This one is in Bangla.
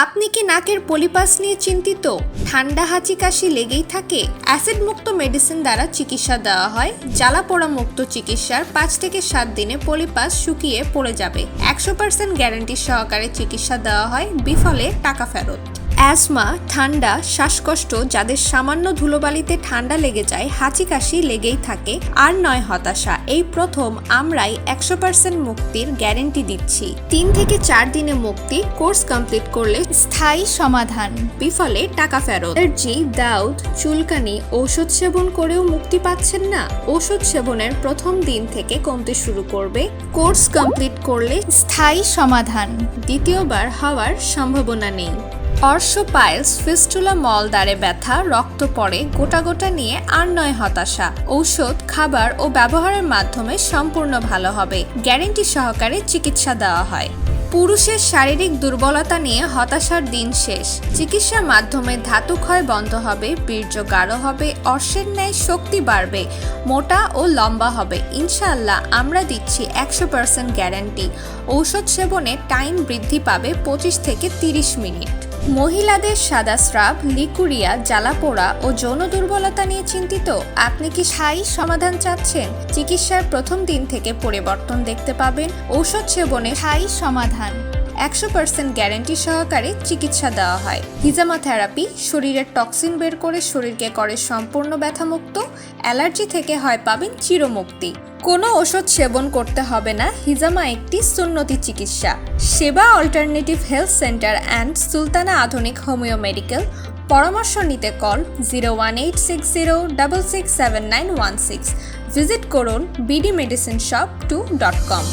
আপনি কি নাকের পলিপাস নিয়ে চিন্তিত? ঠান্ডা হাঁচি কাশি লেগেই থাকে? অ্যাসিড মুক্ত মেডিসিন দ্বারা চিকিৎসা দেওয়া হয়। জ্বালা পোড়া মুক্ত চিকিৎসার 5 থেকে 7 দিনে পলিপাস শুকিয়ে পড়ে যাবে। 100% গ্যারান্টি সহকারে চিকিৎসা দেওয়া হয়, বিফলে টাকা ফেরত। অ্যাজমা, ঠান্ডা, শ্বাসকষ্ট, যাদের সামান্য ধুলোবালিতে ঠান্ডা লেগে যায়, হাঁচি কাশি লেগেই থাকে, আর নয় হতাশা। এই প্রথম আমরাই 100% মুক্তির গ্যারান্টি দিচ্ছি। 3 থেকে 4 দিনে মুক্তি, কোর্স কমপ্লিট করলে স্থায়ী সমাধান, বিফলে টাকা ফেরত। অ্যালার্জি, দাউদ, চুলকানি, ঔষধ সেবন করেও মুক্তি পাচ্ছেন না? ওষুধ সেবনের প্রথম দিন থেকে কমতে শুরু করবে, কোর্স কমপ্লিট করলে স্থায়ী সমাধান, দ্বিতীয়বার হওয়ার সম্ভাবনা নেই। অর্শোপাইলস, ফিস্টুলা, মলদ্বারে ব্যথা, রক্ত পড়ে, গোটা গোটা নিয়ে আর নয় হতাশা। ঔষধ, খাবার ও ব্যবহারের মাধ্যমে সম্পূর্ণ ভালো হবে। গ্যারান্টি সহকারে চিকিৎসা দেওয়া হয়। পুরুষের শারীরিক দুর্বলতা নিয়ে হতাশার দিন শেষ। চিকিৎসার মাধ্যমে ধাতু ক্ষয় বন্ধ হবে, বীর্য গাঢ় হবে, অর্শের ন্যায় শক্তি বাড়বে, মোটা ও লম্বা হবে। ইনশাআল্লাহ আমরা দিচ্ছি 100% গ্যারান্টি। ঔষধ সেবনে টাইম বৃদ্ধি পাবে 25 থেকে 30 মিনিট। মহিলাদের সাদা স্রাব, লিকুরিয়া, জ্বালাপোড়া ও যৌন দুর্বলতা নিয়ে চিন্তিত? আপনি কি স্থায়ী সমাধান চাচ্ছেন? চিকিৎসার প্রথম দিন থেকে পরিবর্তন দেখতে পাবেন। ঔষধ সেবনে স্থায়ী সমাধান, 100% গ্যারান্টি সহকারে চিকিৎসা দেওয়া হয়। হিজামা থেরাপি, শরীরের টক্সিন বের করে শরীরকে করে সম্পূর্ণ ব্যথামুক্ত। অ্যালার্জি থেকে হয় পাবেন চিরমুক্তি। কোনো ওষুধ সেবন করতে হবে না। হিজামা একটি সুন্নতি চিকিৎসা। সেবা alternative health centre and Sultana আধুনিক হোমিও মেডিকেল। পরামর্শ নিতে কল 01860667916। ভিজিট করুন bdmedicineshop2.com।